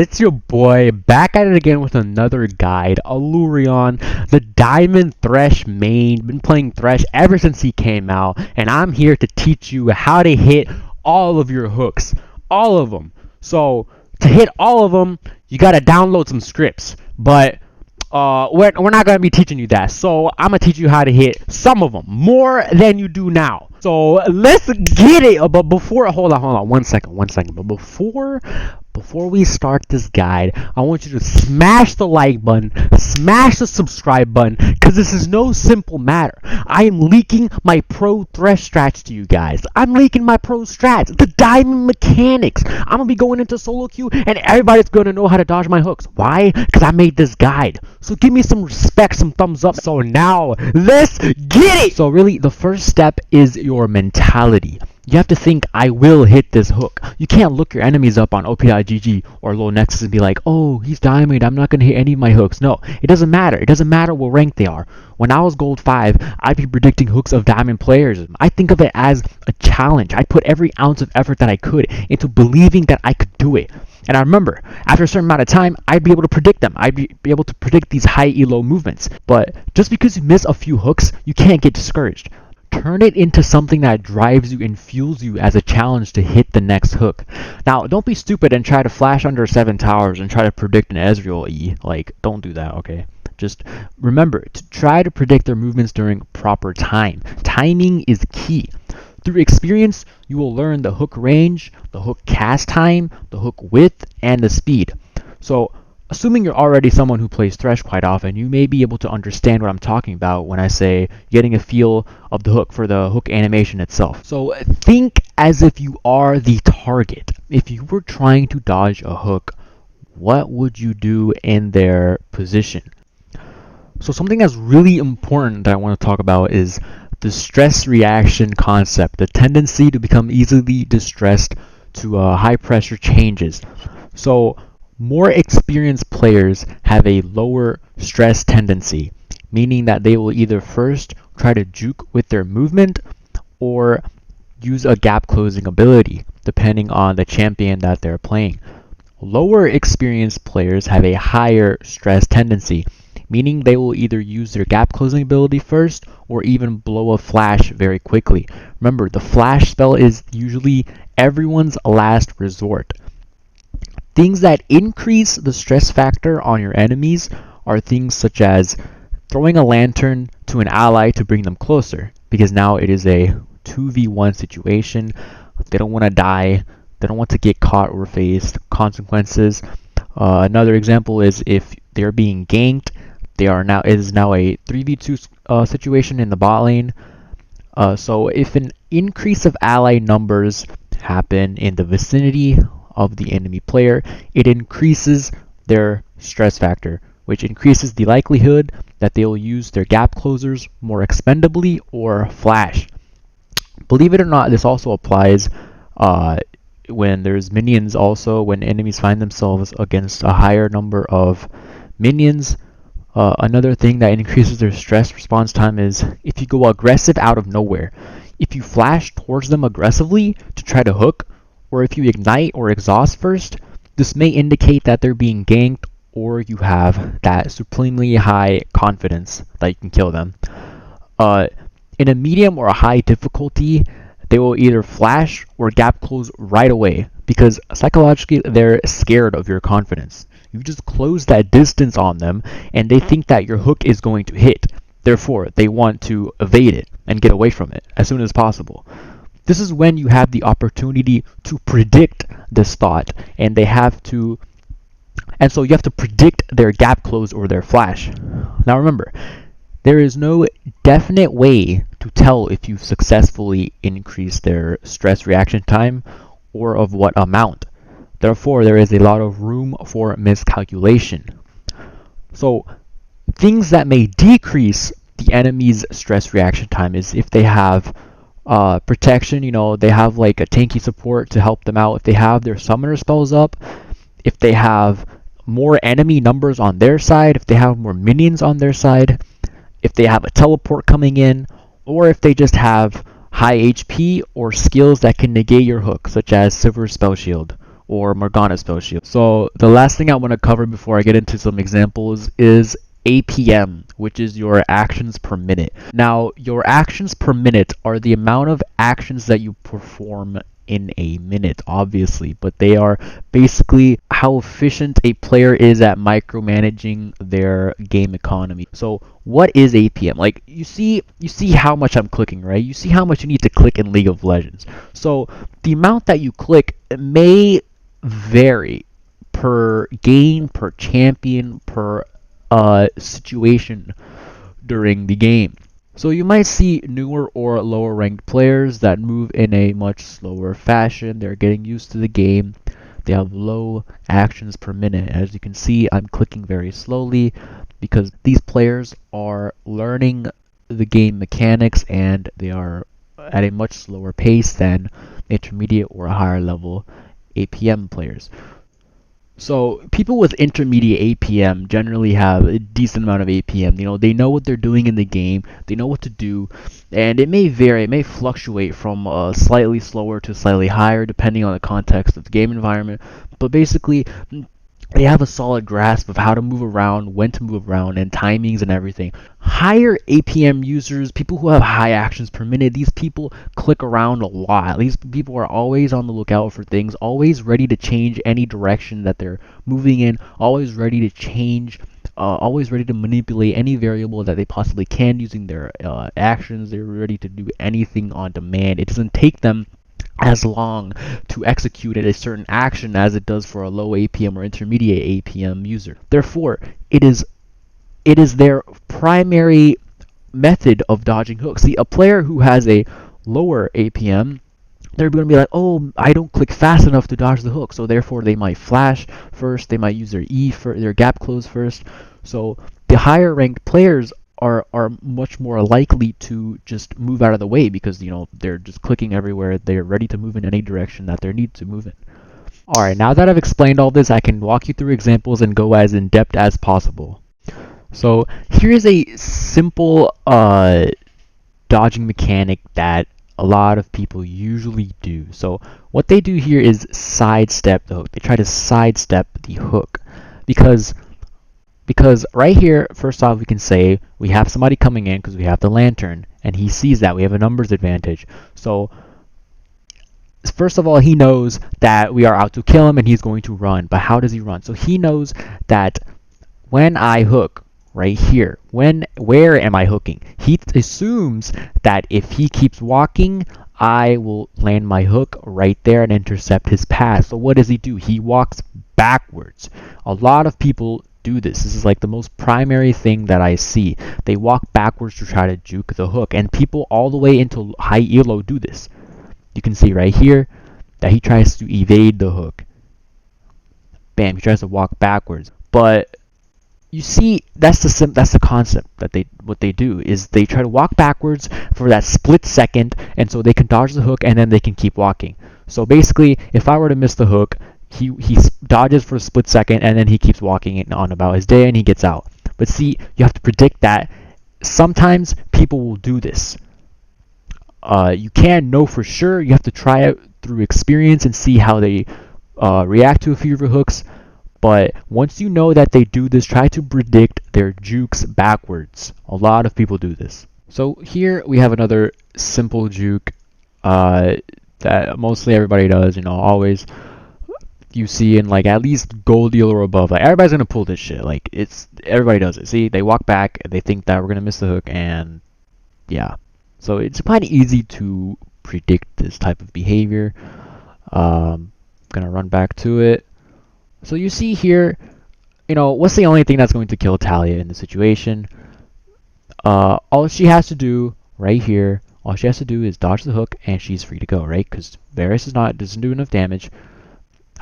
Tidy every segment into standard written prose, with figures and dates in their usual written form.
It's your boy back at it again with another guide. Alureon, the Diamond Thresh main. Been playing Thresh ever since he came out, and I'm here to teach you how to hit all of your hooks. All of them. So, to hit all of them, you gotta download some scripts. But we're not going to be teaching you that. So I'm going to teach you how to hit some of them, more than you do now. So let's get it. But before, hold on, one second. But before we start this guide, I want you to smash the like button, smash the subscribe button, because this is no simple matter. I am leaking my pro Thresh strats to you guys. I'm leaking my pro strats, the diamond mechanics. I'm going to be going into solo queue, and everybody's going to know how to dodge my hooks. Why? Because I made this guide. So give me some respect, some thumbs up. So now, let's get it! So really, the first step is your mentality. You have to think, I will hit this hook. You can't look your enemies up on op.gg or low nexus and be like, oh, he's diamond, I'm not going to hit any of my hooks. No, it doesn't matter. It doesn't matter what rank they are. When I was gold 5, I'd be predicting hooks of diamond players. I think of it as a challenge. I put every ounce of effort that I could into believing that I could do it. And I remember, after a certain amount of time, I'd be able to predict them. I'd be able to predict these high elo movements. But just because you miss a few hooks, you can't get discouraged. Turn it into something that drives you and fuels you as a challenge to hit the next hook. Now, don't be stupid and try to flash under 7 towers and try to predict an Ezreal E. Like, don't do that, okay? Just remember to try to predict their movements during proper time. Timing is key. Through experience, you will learn the hook range, the hook cast time, the hook width, and the speed. So, assuming you're already someone who plays Thresh quite often, you may be able to understand what I'm talking about when I say getting a feel of the hook for the hook animation itself. So think as if you are the target. If you were trying to dodge a hook, what would you do in their position? So something that's really important that I want to talk about is the stress reaction concept, the tendency to become easily distressed to high pressure changes. So more experienced players have a lower stress tendency, meaning that they will either first try to juke with their movement or use a gap closing ability, depending on the champion that they're playing. Lower experienced players have a higher stress tendency, meaning they will either use their gap closing ability first or even blow a flash very quickly. Remember, the flash spell is usually everyone's last resort. Things that increase the stress factor on your enemies are things such as throwing a lantern to an ally to bring them closer, because now it is a 2v1 situation. They don't want to die. They don't want to get caught or face consequences. Another example is if they're being ganked, it is now a 3v2 situation in the bot lane. So if an increase of ally numbers happen in the vicinity of the enemy player, it increases their stress factor, which increases the likelihood that they will use their gap closers more expendably or flash. Believe it or not, this also applies when there's minions also. When enemies find themselves against a higher number of minions, another thing that increases their stress response time is if you go aggressive out of nowhere. If you flash towards them aggressively to try to hook, or if you ignite or exhaust first, this may indicate that they're being ganked or you have that supremely high confidence that you can kill them. In a medium or a high difficulty, they will either flash or gap close right away because psychologically they're scared of your confidence. You just close that distance on them and they think that your hook is going to hit. Therefore, they want to evade it and get away from it as soon as possible. This is when you have the opportunity to predict this thought, and so you have to predict their gap close or their flash. Now remember, there is no definite way to tell if you've successfully increased their stress reaction time or of what amount. Therefore, there is a lot of room for miscalculation. So things that may decrease the enemy's stress reaction time is if they have protection, they have like a tanky support to help them out. If they have their summoner spells up, if they have more enemy numbers on their side, if they have more minions on their side, if they have a teleport coming in, or if they just have high HP or skills that can negate your hook, such as Silver Spell Shield or Morgana spell shield. So the last thing I want to cover before I get into some examples is APM, which is your actions per minute. Now, your actions per minute are the amount of actions that you perform in a minute, obviously, but they are basically how efficient a player is at micromanaging their game economy. So what is APM? Like you see how much I'm clicking, right? You see how much you need to click in League of Legends. So the amount that you click may vary per game, per champion, per situation during the game. So you might see newer or lower ranked players that move in a much slower fashion. They're getting used to the game. They have low actions per minute. As you can see, I'm clicking very slowly because these players are learning the game mechanics and they are at a much slower pace than intermediate or higher level APM players. So people with intermediate APM generally have a decent amount of APM. You know, they know what they're doing in the game, they know what to do, and it may vary, it may fluctuate from slightly slower to slightly higher depending on the context of the game environment. But basically, they have a solid grasp of how to move around, when to move around, and timings and everything. Higher APM users, people who have high actions per minute, these people click around a lot. These people are always on the lookout for things, always ready to change any direction that they're moving in, always ready to change, always ready to manipulate any variable that they possibly can using their actions. They're ready to do anything on demand. It doesn't take them as long to execute a certain action as it does for a low APM or intermediate APM user. Therefore, it is their primary method of dodging hooks. See, a player who has a lower APM, they're going to be like, oh, I don't click fast enough to dodge the hook, so therefore they might flash first, they might use their E for their gap close first. So the higher ranked players are much more likely to just move out of the way because, you know, they're just clicking everywhere. They're ready to move in any direction that they need to move in. Alright, now that I've explained all this, I can walk you through examples and go as in depth as possible. So here's a simple dodging mechanic that a lot of people usually do. So what they do here is sidestep the hook. They try to sidestep the hook because right here, first off, we can say we have somebody coming in because we have the lantern, and he sees that we have a numbers advantage. So first of all, he knows that we are out to kill him and he's going to run. But how does he run? So he knows that when I hook right here, where am I hooking? He assumes that if he keeps walking, I will land my hook right there and intercept his path. So what does he do? He walks backwards. A lot of people do this. This is like the most primary thing that I see. They walk backwards to try to juke the hook, and people all the way into high elo do this. You can see right here that he tries to evade the hook. Bam, he tries to walk backwards. But you see, that's the concept that what they do is they try to walk backwards for that split second, and so they can dodge the hook and then they can keep walking. So basically, if I were to miss the hook, he dodges for a split second and then he keeps walking on about his day and he gets out. But see, you have to predict that sometimes people will do this. You can't know for sure. You have to try it through experience and see how they react to a few of your hooks. But once you know that they do this, try to predict their jukes backwards. A lot of people do this. So here we have another simple juke that mostly everybody does, you know, always you see in like at least gold deal or above. Like everybody's gonna pull this shit. Like everybody does it. See, they walk back, they think that we're gonna miss the hook, and yeah. So it's quite easy to predict this type of behavior. Gonna run back to it. So you see here, you know, what's the only thing that's going to kill Talia in the situation? All she has to do right here, all she has to do is dodge the hook and she's free to go, right? Because Varus doesn't do enough damage.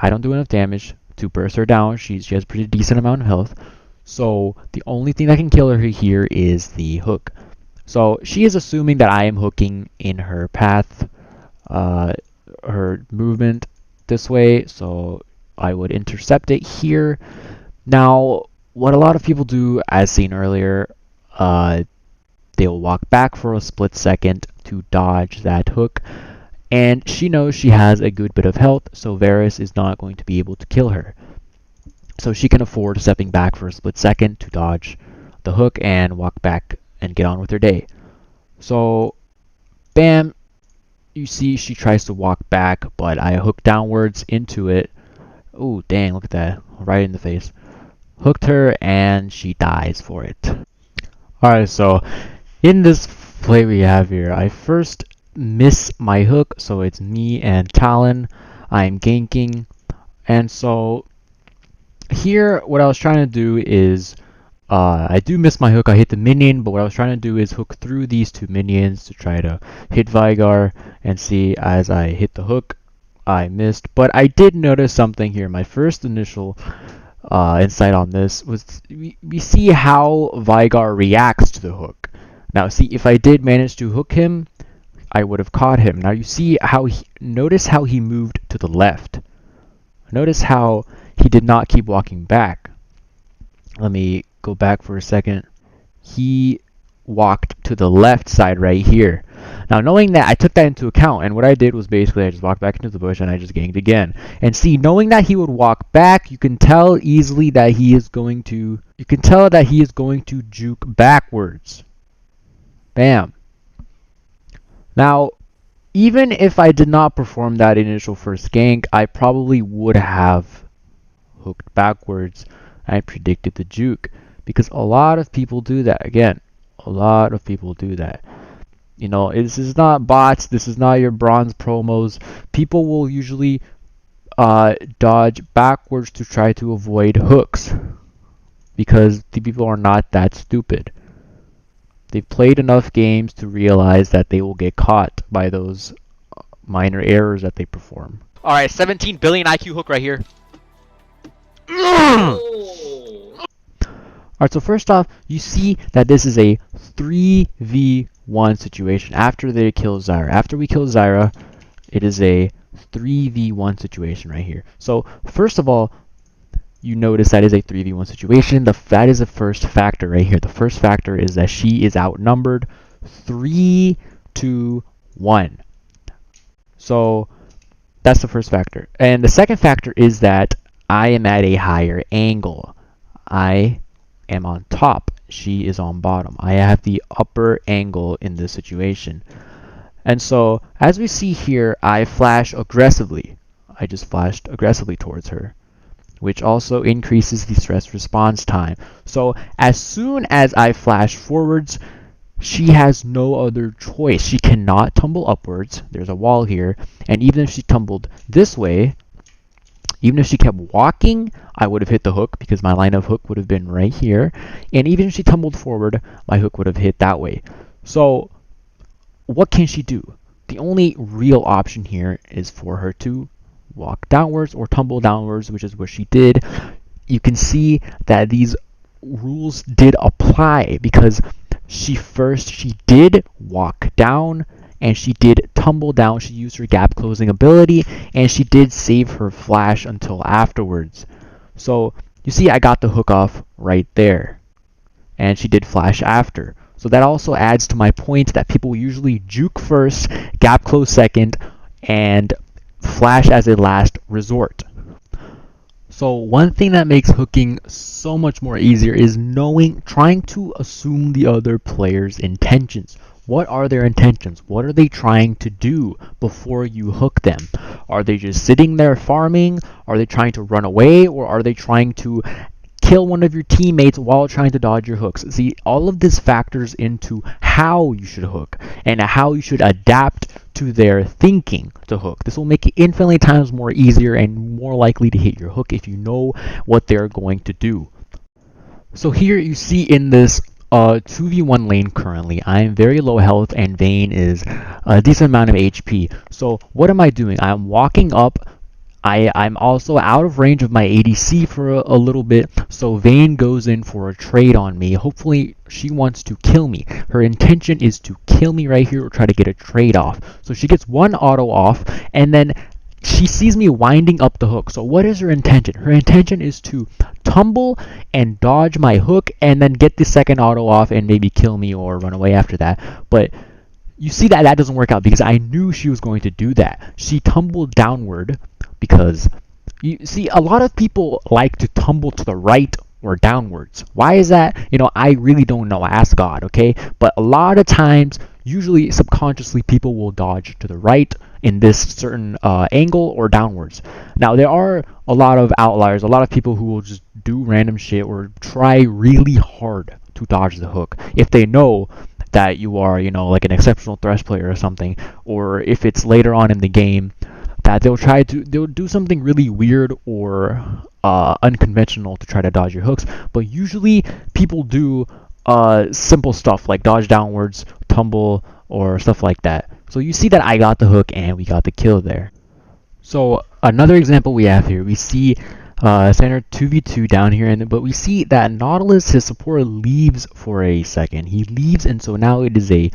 I don't do enough damage to burst her down. She has a pretty decent amount of health. So the only thing that can kill her here is the hook. So she is assuming that I am hooking in her path, her movement this way. So I would intercept it here. Now, what a lot of people do, as seen earlier, they'll walk back for a split second to dodge that hook. and she knows she has a good bit of health, so Varus is not going to be able to kill her. So she can afford stepping back for a split second to dodge the hook and walk back and get on with her day. So, bam, you see she tries to walk back, but I hook downwards into it. Oh, dang, look at that. Right in the face. Hooked her, and she dies for it. Alright, so in this play we have here, I first miss my hook, so it's me and Talon. I'm ganking, and so here what I was trying to do is I do miss my hook. I hit the minion, but what I was trying to do is hook through these two minions to try to hit Vigar, and see as I hit the hook I missed. But I did notice something here. My first initial insight on this was we see how Vigar reacts to the hook. Now see, if I did manage to hook him, I would have caught him. Now you see how notice how he moved to the left. Notice how he did not keep walking back. Let me go back for a second. He walked to the left side right here. Now knowing that, I took that into account, and what I did was basically I just walked back into the bush and I just ganked again. And see, knowing that he would walk back, you can tell easily that he is going to juke backwards. Bam. Now, even if I did not perform that initial first gank, I probably would have hooked backwards. I predicted the juke, because a lot of people do that. Again, a lot of people do that. You know, this is not bots, this is not your bronze promos. People will usually dodge backwards to try to avoid hooks, because the people are not that stupid. They've played enough games to realize that they will get caught by those minor errors that they perform. Alright, 17 billion IQ hook right here. Alright, so first off, you see that this is a 3v1 situation after they kill Zyra. After we kill Zyra, it is a 3v1 situation right here. So first of all, you notice that is a 3v1 situation. That is the first factor right here. The first factor is that she is outnumbered 3 to 1. So that's the first factor. And the second factor is that I am at a higher angle. I am on top. She is on bottom. I have the upper angle in this situation. And so as we see here, I flash aggressively. I just flashed aggressively towards her, which also increases the stress response time. So as soon as I flash forwards, she has no other choice. She cannot tumble upwards. There's a wall here. And even if she tumbled this way, even if she kept walking, I would have hit the hook, because my line of hook would have been right here. And even if she tumbled forward, my hook would have hit that way. So what can she do? The only real option here is for her to walk downwards or tumble downwards, which is what she did. You can see that these rules did apply, because she did walk down and she did tumble down. She used her gap closing ability, and she did save her flash until afterwards. So you see I got the hook off right there, and she did flash after. So that also adds to my point that people usually juke first, gap close second, and flash as a last resort. So one thing that makes hooking so much more easier is trying to assume the other player's intentions. What are their intentions? What are they trying to do before you hook them? Are they just sitting there farming? Are they trying to run away? Or are they trying to kill one of your teammates while trying to dodge your hooks? See, all of this factors into how you should hook and how you should adapt to their thinking to hook. This will make it infinitely times more easier and more likely to hit your hook if you know what they're going to do. So here you see in this 2v1 lane currently, I am very low health and Vayne is a decent amount of HP. So what am I doing? I'm walking up. I'm also out of range of my ADC for a little bit, so Vayne goes in for a trade on me. Hopefully she wants to kill me. Her intention is to kill me right here or try to get a trade off. So she gets one auto off, and then she sees me winding up the hook. So what is her intention? Her intention is to tumble and dodge my hook and then get the second auto off and maybe kill me or run away after that. But you see that that doesn't work out because I knew she was going to do that. She tumbled downward because you see a lot of people like to tumble to the right or downwards. Why is that? You know, I really don't know. I ask God, okay? But a lot of times, usually subconsciously, people will dodge to the right in this certain angle or downwards. Now, there are a lot of outliers, a lot of people who will just do random shit or try really hard to dodge the hook if they know that you are, you know, like an exceptional thresh player or something, or if it's later on in the game that they'll do something really weird or unconventional to try to dodge your hooks. But usually people do simple stuff like dodge downwards, tumble, or stuff like that. So you see that I got the hook and we got the kill there. So another example we have here, we see center 2v2 down here, but we see that Nautilus, his support, leaves for a second. He leaves, and so now it is a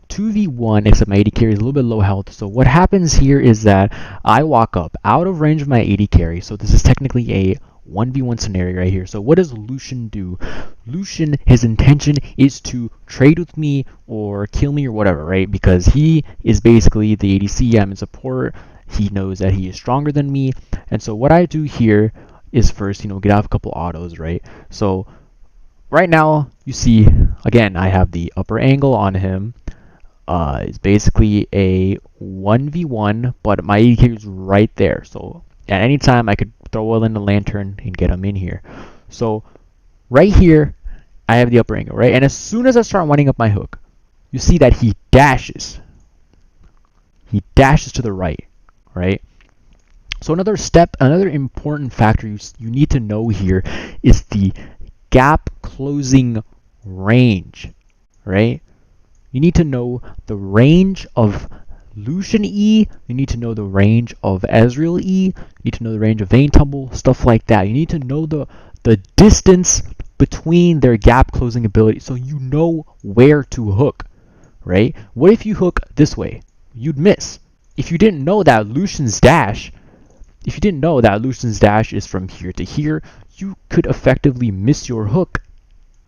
2v1, except my AD carry is a little bit low health. So what happens here is that I walk up out of range of my AD carry. So this is technically a 1v1 scenario right here. So what does Lucian do? Lucian, his intention is to trade with me or kill me or whatever, right? Because he is basically the ADC, I'm in support. He knows that he is stronger than me. And so what I do here is first, you know, get off a couple autos, right? So right now, you see, again, I have the upper angle on him. It's basically a 1v1, but my AD is right there. So at any time, I could throw oil in the lantern and get him in here. So right here, I have the upper angle, right? And as soon as I start winding up my hook, you see that he dashes. He dashes to the right, right? So another step, another important factor you need to know here is the gap closing range, right? You need to know the range of Lucian E, you need to know the range of Ezreal E, you need to know the range of Vayne Tumble, stuff like that. You need to know the distance between their gap closing ability so you know where to hook, right? What if you hook this way? You'd miss. If you didn't know that Lucian's dash is from here to here, you could effectively miss your hook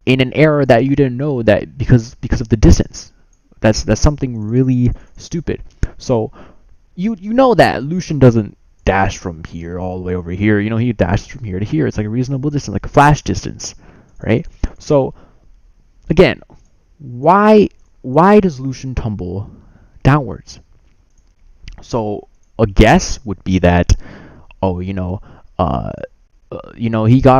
in an error that you didn't know that because of the distance. That's something really stupid. So you know that Lucian doesn't dash from here all the way over here. You know, he dashes from here to here. It's like a reasonable distance, like a flash distance, right? So again, why does Lucian tumble downwards? So a guess would be that, oh, he got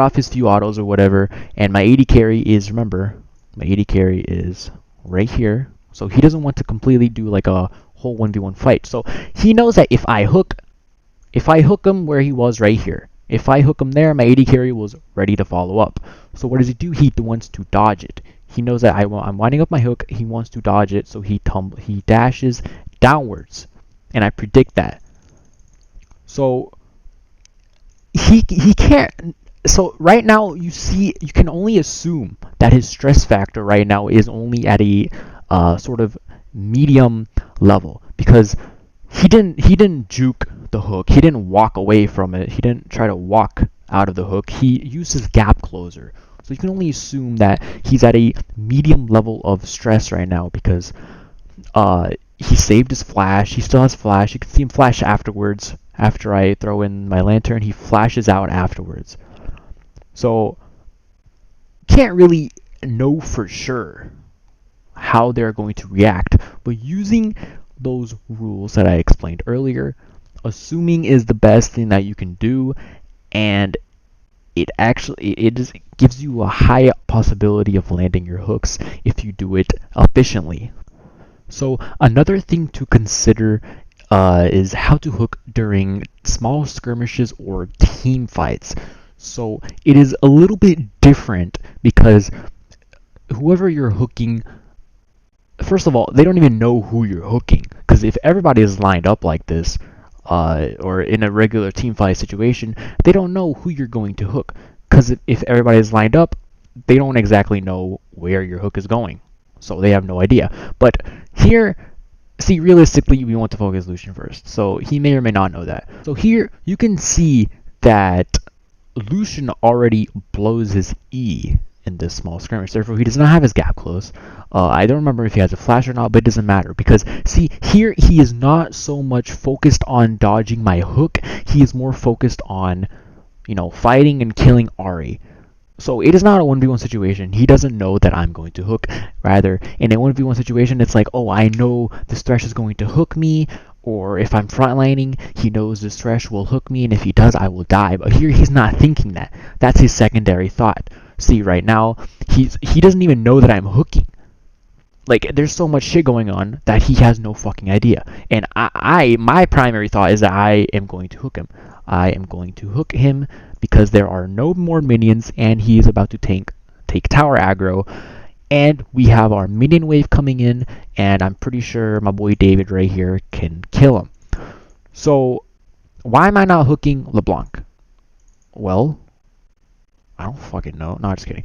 off his few autos or whatever, and my AD carry is, remember, my AD carry is right here. So he doesn't want to completely do like a whole 1v1 fight. So he knows that if I hook him where he was right here, if I hook him there, my AD carry was ready to follow up. So what does he do? He wants to dodge it. He knows that I'm winding up my hook. He wants to dodge it, so he dashes downwards, and I predict that. So he can't. So right now you can only assume that his stress factor right now is only at a sort of medium level, because he didn't juke the hook. He didn't walk away from it. He didn't try to walk out of the hook. He used his gap closer. So you can only assume that he's at a medium level of stress right now, because he saved his flash. He still has flash. You can see him flash afterwards. After I throw in my lantern, he flashes out afterwards. So can't really know for sure how they're going to react, but using those rules that I explained earlier, assuming is the best thing that you can do, and it just gives you a high possibility of landing your hooks if you do it efficiently. So another thing to consider is how to hook during small skirmishes or team fights. So it is a little bit different because whoever you're hooking, first of all, they don't even know who you're hooking, because if everybody is lined up like this, or in a regular team fight situation, they don't know who you're going to hook, because if everybody is lined up, they don't exactly know where your hook is going, so they have no idea. But here, see, realistically, we want to focus Lucian first, so he may or may not know that. So here, you can see that Lucian already blows his E in this small skirmish. Therefore, he does not have his gap close. I don't remember if he has a flash or not, but it doesn't matter because, see, here he is not so much focused on dodging my hook. He is more focused on, you know, fighting and killing Ari. So it is not a 1v1 situation. He doesn't know that I'm going to hook. Rather, in a 1v1 situation, it's like, oh, I know this Thresh is going to hook me, or if I'm frontlining, he knows this Thresh will hook me, and if he does, I will die. But here, he's not thinking that. That's his secondary thought. See, right now, he doesn't even know that I'm hooking. Like, there's so much shit going on that he has no fucking idea. And my primary thought is that I am going to hook him. I am going to hook him because there are no more minions and he is about to take tower aggro. And we have our minion wave coming in, and I'm pretty sure my boy David right here can kill him. So, why am I not hooking LeBlanc? Well, I don't fucking know. No, just kidding.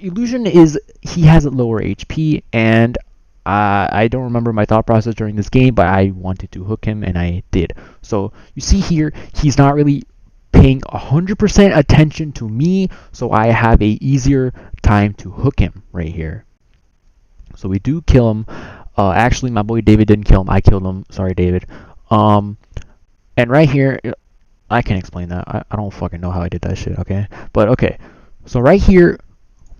Illusion is, he has a lower HP, and I don't remember my thought process during this game, but I wanted to hook him, and I did. So, you see here, he's not really paying 100% attention to me, so I have a easier time to hook him right here. So we do kill him. Actually, my boy David didn't kill him. I killed him. Sorry, David. And right here, I can explain that. I don't fucking know how I did that shit, okay? But okay, so right here,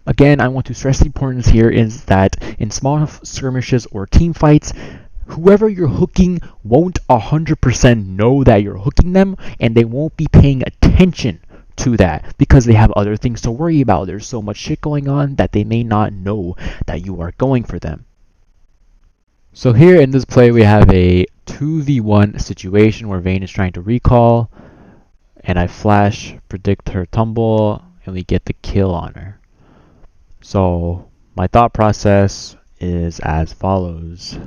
again, I want to stress the importance here is that in small skirmishes or team fights, whoever you're hooking won't 100% know that you're hooking them, and they won't be paying attention to that because they have other things to worry about. There's so much shit going on that they may not know that you are going for them. So here in this play, we have a 2v1 situation where Vayne is trying to recall, and I flash, predict her tumble, and we get the kill on her. So my thought process is as follows.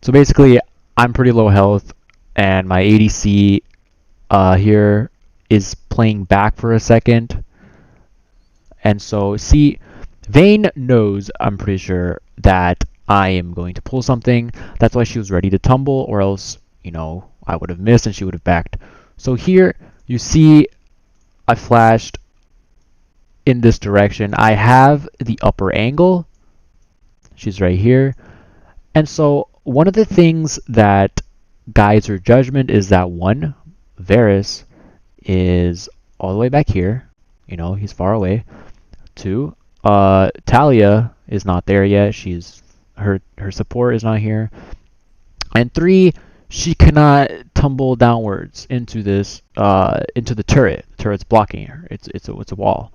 So basically, I'm pretty low health, and my ADC here is playing back for a second. And so, see, Vayne knows, I'm pretty sure, that I am going to pull something. That's why she was ready to tumble, or else, you know, I would have missed and she would have backed. So here, you see, I flashed in this direction. I have the upper angle. She's right here. And so, one of the things that guides her judgment is that one, Varus is all the way back here. You know, he's far away. Two, Talia is not there yet. Her support is not here. And three, she cannot tumble downwards into this into the turret. The turret's blocking her. It's a wall.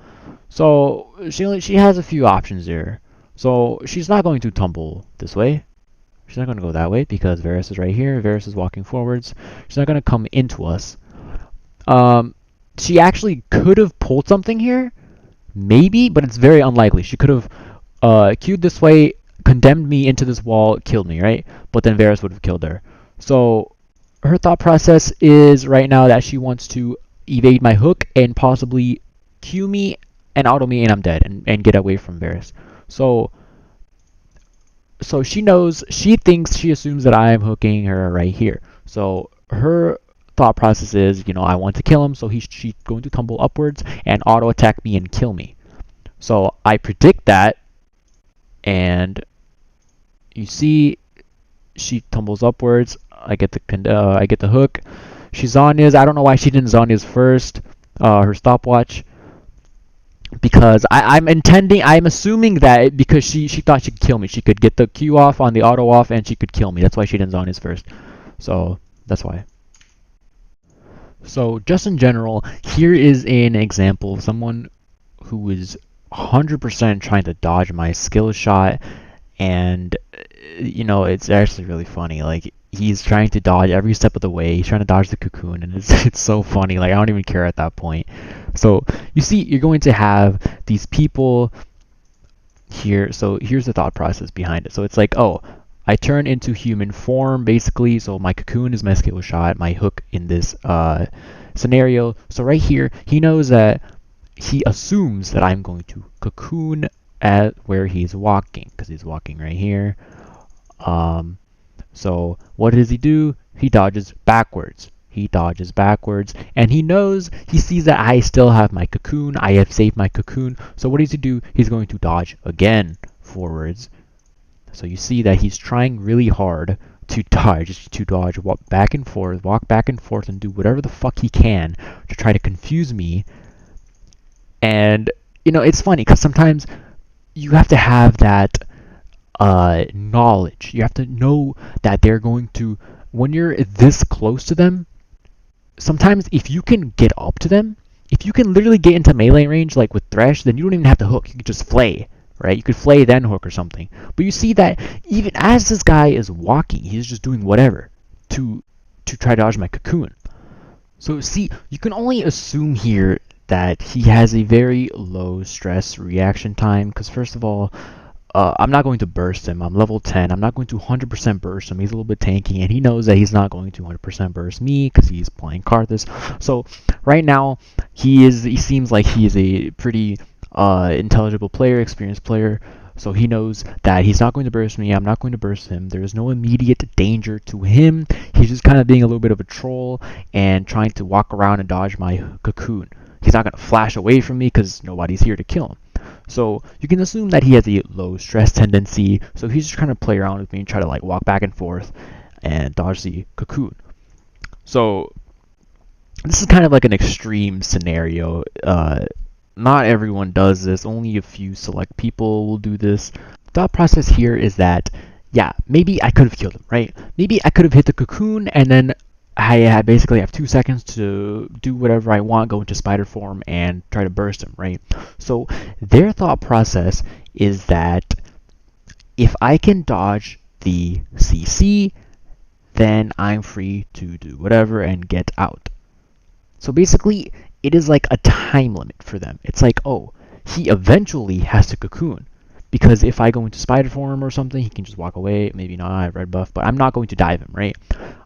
So she has a few options there. So she's not going to tumble this way. She's not going to go that way because Varus is right here. Varus is walking forwards. She's not going to come into us. She actually could have pulled something here, maybe, but it's very unlikely. She could have queued this way, condemned me into this wall, killed me, right? But then Varus would have killed her. So her thought process is right now that she wants to evade my hook and possibly Q me and auto me and I'm dead and get away from Varus. So she knows, she assumes that I am hooking her right here. So her thought process is, you know, I want to kill him, so she's going to tumble upwards and auto attack me and kill me. So I predict that, and you see, she tumbles upwards. I get the hook. She Zonya's. I don't know why she didn't Zonya's first. Her stopwatch. Because I'm assuming that because she thought she could kill me. She could get the Q off on the auto off and she could kill me. That's why she didn't Zonya's first. So that's why. So just in general, here is an example of someone who is 100% trying to dodge my skill shot, and you know, it's actually really funny. Like, he's trying to dodge every step of the way. He's trying to dodge the cocoon, and it's so funny. Like, I don't even care at that point. So you see, you're going to have these people here. So here's the thought process behind it. So it's like, oh, I turn into human form basically. So my cocoon is my skill shot, my hook in this scenario. So right here, he knows that he assumes that I'm going to cocoon at where he's walking, because he's walking right here. So what does he do? He dodges backwards. he dodges backwards, and he sees that I still have my cocoon, I have saved my cocoon, so what does he do? He's going to dodge again forwards. So you see that he's trying really hard to dodge, walk back and forth, and do whatever the fuck he can to try to confuse me. And, you know, it's funny, because sometimes you have to have that knowledge. You have to know that they're going to, when you're this close to them, sometimes if you can get up to them, if you can literally get into melee range like with Thresh, then you don't even have to hook. You can just flay, right? You could flay then hook or something. But you see that even as this guy is walking, he's just doing whatever to try to dodge my cocoon. So see, you can only assume here that he has a very low stress reaction time, because first of all, I'm not going to burst him. I'm level 10. I'm not going to 100% burst him. He's a little bit tanky, and he knows that he's not going to 100% burst me because he's playing Karthus. So right now, he seems like he is a pretty intelligible player, experienced player. So he knows that he's not going to burst me. I'm not going to burst him. There is no immediate danger to him. He's just kind of being a little bit of a troll and trying to walk around and dodge my cocoon. He's not going to flash away from me because nobody's here to kill him. So you can assume that he has a low stress tendency, so he's just trying to play around with me and try to like walk back and forth and dodge the cocoon. So this is kind of like an extreme scenario. Not everyone does this, only a few select people will do this. Thought process here is that, yeah, maybe I could have killed him, right? Maybe I could have hit the cocoon and then I basically have 2 seconds to do whatever I want, go into spider form, and try to burst him, right? So their thought process is that if I can dodge the CC, then I'm free to do whatever and get out. So basically, it is like a time limit for them. It's like, oh, he eventually has to cocoon. Because if I go into spider form or something, he can just walk away. Maybe not, I have red buff, but I'm not going to dive him, right?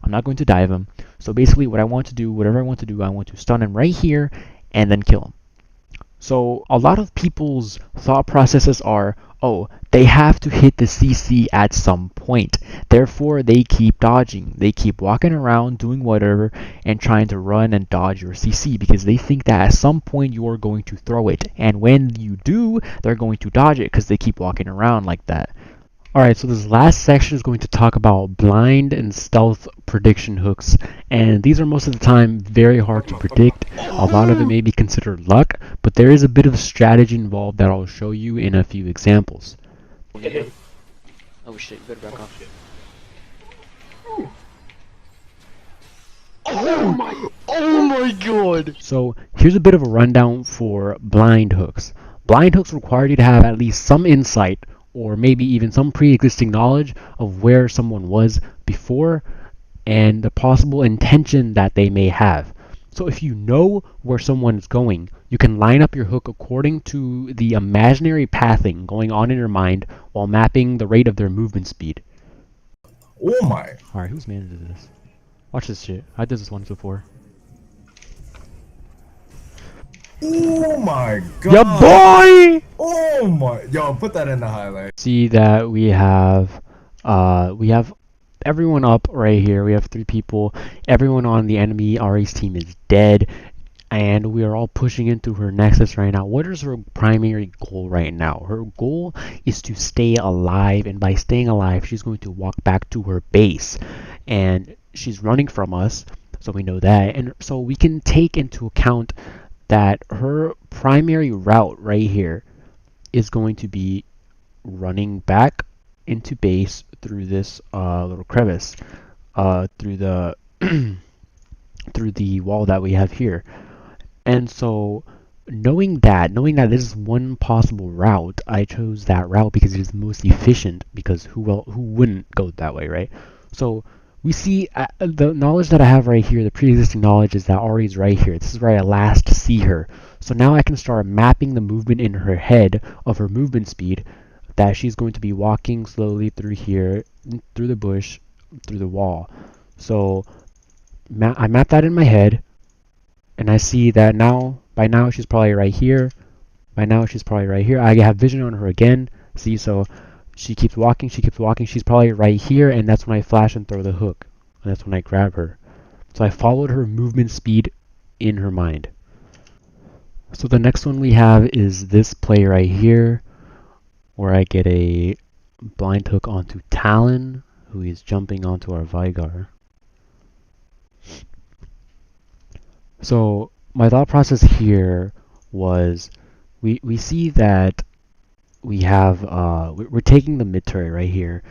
I'm not going to dive him. So basically what I want to do, whatever I want to do, I want to stun him right here and then kill him. So a lot of people's thought processes are, oh, they have to hit the CC at some point. Therefore, they keep dodging. They keep walking around, doing whatever, and trying to run and dodge your CC because they think that at some point you're going to throw it. And when you do, they're going to dodge it because they keep walking around like that. Alright, so this last section is going to talk about blind and stealth prediction hooks, and these are most of the time very hard to predict. A lot of it may be considered luck, but there is a bit of strategy involved that I'll show you in a few examples. Oh shit, you better back off. Oh my god! So here's a bit of a rundown for blind hooks. Blind hooks require you to have at least some insight or maybe even some pre-existing knowledge of where someone was before and the possible intention that they may have. So if you know where someone is going, you can line up your hook according to the imaginary pathing going on in your mind while mapping the rate of their movement speed. Oh my. Alright, who's managing this? Watch this shit. I did this once before. Oh my god. Ya boy! Oh my. Yo, put that in the highlight. See that we have everyone up right here. We have 3 people. Everyone on the enemy RA's team is dead. And we are all pushing into her nexus right now. What is her primary goal right now? Her goal is to stay alive, and by staying alive, she's going to walk back to her base. And she's running from us, so we know that. And so we can take into account that her primary route right here is going to be running back into base through this little crevice, through the through the wall that we have here. And so knowing that this is one possible route, I chose that route because it is the most efficient, because who wouldn't go that way, right? So we see the knowledge that I have right here, the pre-existing knowledge is that Ari's right here. This is where I last see her. So now I can start mapping the movement in her head of her movement speed, that she's going to be walking slowly through here, through the bush, through the wall. So I map that in my head, and I see that by now she's probably right here. By now she's probably right here. I have vision on her again. See, so she keeps walking, she's probably right here, and that's when I flash and throw the hook. And that's when I grab her. So I followed her movement speed in her mind. So the next one we have is this play right here, where I get a blind hook onto Talon, who is jumping onto our Vigar. So my thought process here was, we see that we have we're taking the mid turret right here.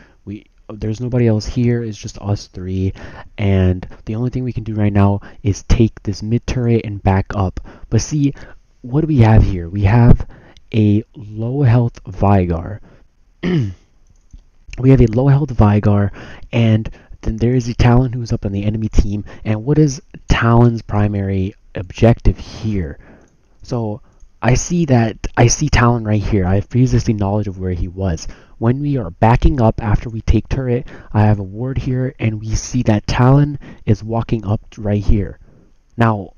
There's nobody else here. It's just us three, and the only thing we can do right now is take this mid turret and back up. But see, what do we have here? We have a low health Vigar. We have a low health Vigar, and then there is a Talon who's up on the enemy team. And what is Talon's primary objective here? So I see Talon right here. I have pre-existing knowledge of where he was. When we are backing up after we take turret, I have a ward here, and we see that Talon is walking up right here. Now,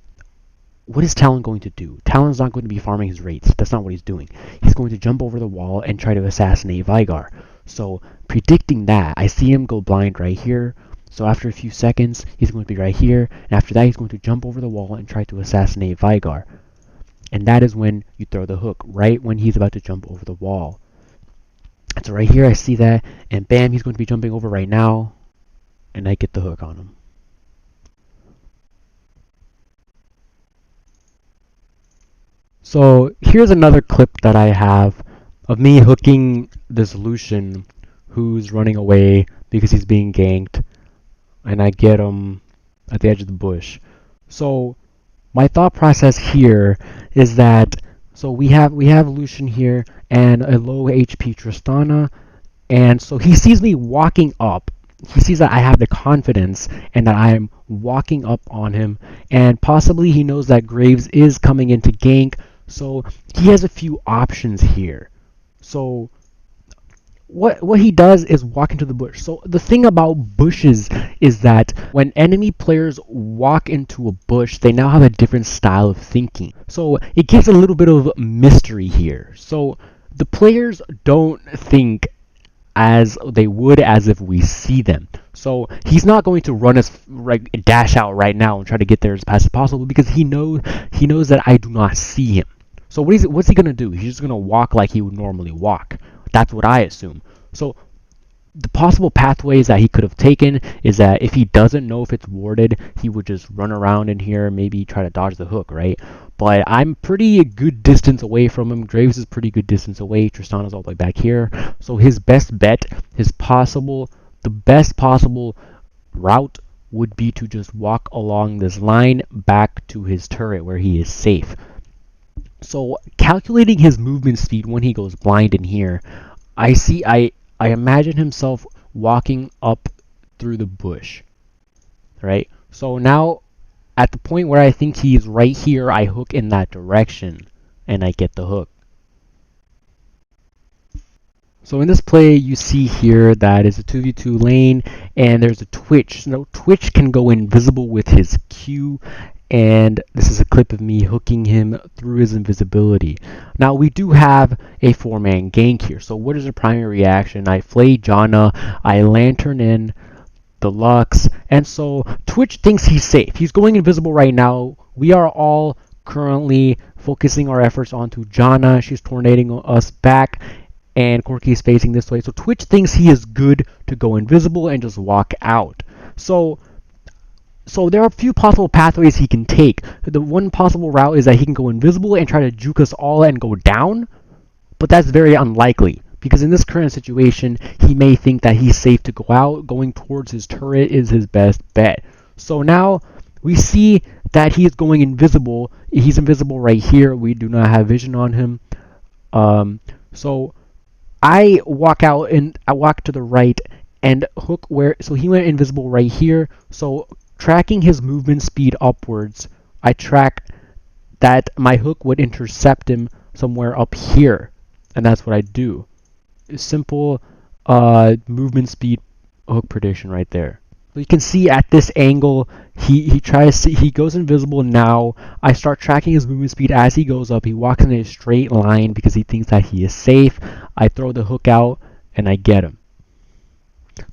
what is Talon going to do? Talon's not going to be farming his rates. That's not what he's doing. He's going to jump over the wall and try to assassinate Vigar. So, predicting that, I see him go blind right here. So after a few seconds, he's going to be right here, and after that he's going to jump over the wall and try to assassinate Vigar. And that is when you throw the hook, right when he's about to jump over the wall. And so right here I see that, and bam, he's going to be jumping over right now, and I get the hook on him. So here's another clip that I have of me hooking this Lucian who's running away because he's being ganked, and I get him at the edge of the bush. So my thought process here is that, so we have Lucian here and a low HP Tristana, and so he sees me walking up. He sees that I have the confidence and that I am walking up on him, and possibly he knows that Graves is coming in to gank, so he has a few options here. So what he does is walk into the bush. So the thing about bushes is that when enemy players walk into a bush, they now have a different style of thinking. So it gives a little bit of mystery here. So the players don't think as they would as if we see them. So he's not going to run dash out right now and try to get there as fast as possible, because he knows that I do not see him. So what's he gonna do? He's just gonna walk like he would normally walk. That's what I assume. So the possible pathways that he could have taken is that if he doesn't know if it's warded, he would just run around in here, maybe try to dodge the hook, right? But I'm pretty good distance away from him. Graves is pretty good distance away. Tristana's all the way back here. So his best bet, the best possible route would be to just walk along this line back to his turret where he is safe. So calculating his movement speed when he goes blind in here, I imagine himself walking up through the bush, right? So now at the point where I think he is right here, I hook in that direction and I get the hook. So in this play, you see here that is a 2v2 lane, and there's a Twitch. So Twitch can go invisible with his Q, and this is a clip of me hooking him through his invisibility. Now we do have a 4-man gank here. So what is the primary reaction? I flay Janna, I lantern in the Lux, and so Twitch thinks he's safe. He's going invisible right now. We are all currently focusing our efforts onto Janna. She's tornading us back, and Corki is facing this way. So Twitch thinks he is good to go invisible and just walk out. So there are a few possible pathways he can take. The one possible route is that he can go invisible and try to juke us all and go down, but that's very unlikely, because in this current situation, he may think that he's safe to go out. Going towards his turret is his best bet. So now we see that he is going invisible. He's invisible right here. We do not have vision on him. So I walk out and I walk to the right and hook so he went invisible right here. So tracking his movement speed upwards, I track that my hook would intercept him somewhere up here, and that's what I do. Simple movement speed hook prediction right there. So you can see at this angle, he goes invisible now. I start tracking his movement speed as he goes up. He walks in a straight line because he thinks that he is safe. I throw the hook out and I get him.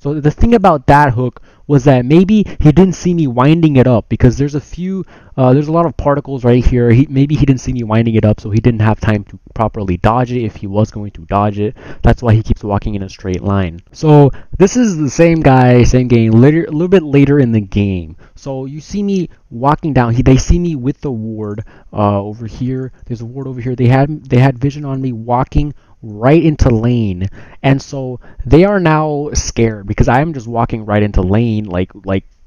So the thing about that hook was that maybe he didn't see me winding it up, because there's a lot of particles right here. Maybe he didn't see me winding it up, so he didn't have time to properly dodge it if he was going to dodge it. That's why he keeps walking in a straight line. So this is the same guy, same game, a little bit later in the game. So you see me walking down. They see me with the ward over here. There's a ward over here. They had vision on me walking right into lane, and so they are now scared because I am just walking right into lane, like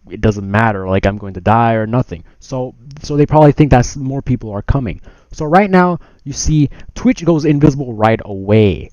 it doesn't matter, like I'm going to die or nothing. So they probably think that more people are coming. So right now you see Twitch goes invisible right away.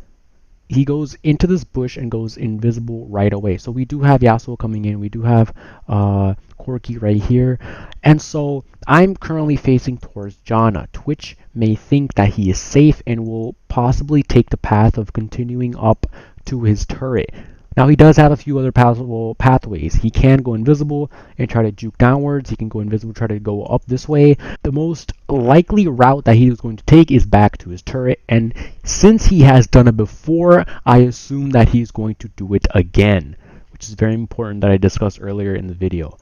He goes into this bush and goes invisible right away. So we do have Yasuo coming in. We do have Corki right here. And so I'm currently facing towards Janna. Twitch may think that he is safe and will possibly take the path of continuing up to his turret. Now he does have a few other possible pathways. He can go invisible and try to juke downwards. He can go invisible, try to go up this way. The most likely route that he is going to take is back to his turret, and since he has done it before, I assume that he's going to do it again, which is very important that I discussed earlier in the video.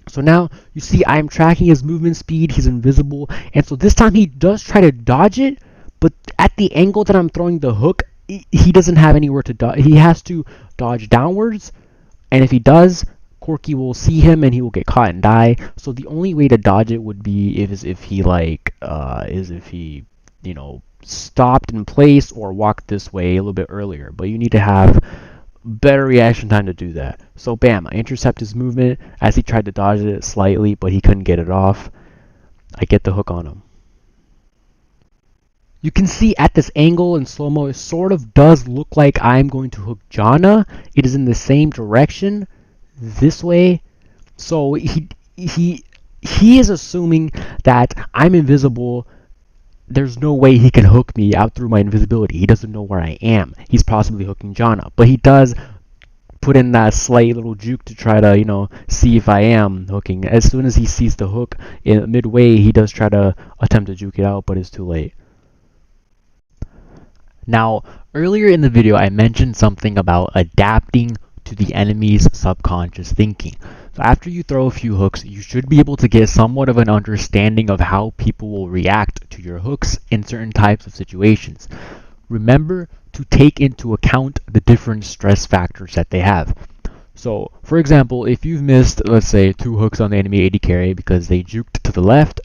So now you see I'm tracking his movement speed. He's invisible, and so this time he does try to dodge it, but at the angle that I'm throwing the hook, he doesn't have anywhere to dodge. He has to dodge downwards, and if he does, Corki will see him and he will get caught and die. So the only way to dodge it would be if he stopped in place or walked this way a little bit earlier. But you need to have better reaction time to do that. So bam, I intercept his movement as he tried to dodge it slightly, but he couldn't get it off. I get the hook on him. You can see at this angle in slow-mo, it sort of does look like I'm going to hook Janna. It is in the same direction, this way. So he is assuming that I'm invisible. There's no way he can hook me out through my invisibility. He doesn't know where I am. He's possibly hooking Janna, but he does put in that slight little juke to try to, see if I am hooking. As soon as he sees the hook in midway, he does try to attempt to juke it out, but it's too late. Now, earlier in the video, I mentioned something about adapting to the enemy's subconscious thinking. So after you throw a few hooks, you should be able to get somewhat of an understanding of how people will react to your hooks in certain types of situations. Remember to take into account the different stress factors that they have. So, for example, if you've missed, let's say, 2 hooks on the enemy AD carry because they juked to the left,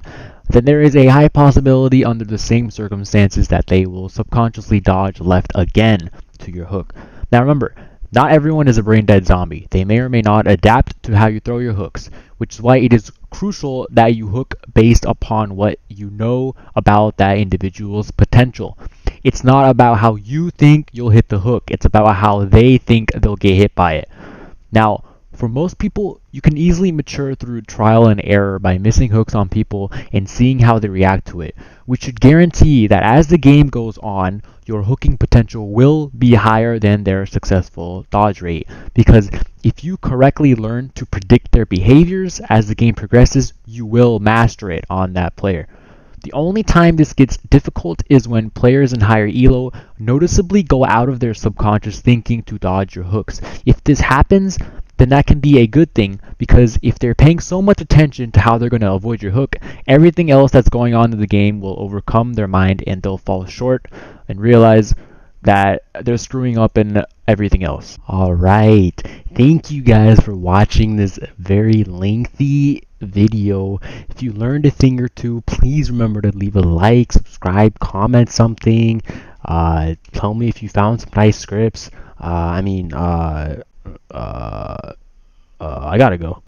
then there is a high possibility under the same circumstances that they will subconsciously dodge left again to your hook. Now remember, not everyone is a brain dead zombie. They may or may not adapt to how you throw your hooks, which is why it is crucial that you hook based upon what you know about that individual's potential. It's not about how you think you'll hit the hook, it's about how they think they'll get hit by it. Now, for most people, you can easily mature through trial and error by missing hooks on people and seeing how they react to it, which should guarantee that as the game goes on, your hooking potential will be higher than their successful dodge rate. Because if you correctly learn to predict their behaviors as the game progresses, you will master it on that player. The only time this gets difficult is when players in higher elo noticeably go out of their subconscious thinking to dodge your hooks. If this happens, then that can be a good thing, because if they're paying so much attention to how they're going to avoid your hook, everything else that's going on in the game will overcome their mind and they'll fall short and realize that they're screwing up in everything else. Alright, thank you guys for watching this very lengthy video. If you learned a thing or two, please remember to leave a like, subscribe, comment something, tell me if you found some nice scripts. I gotta go.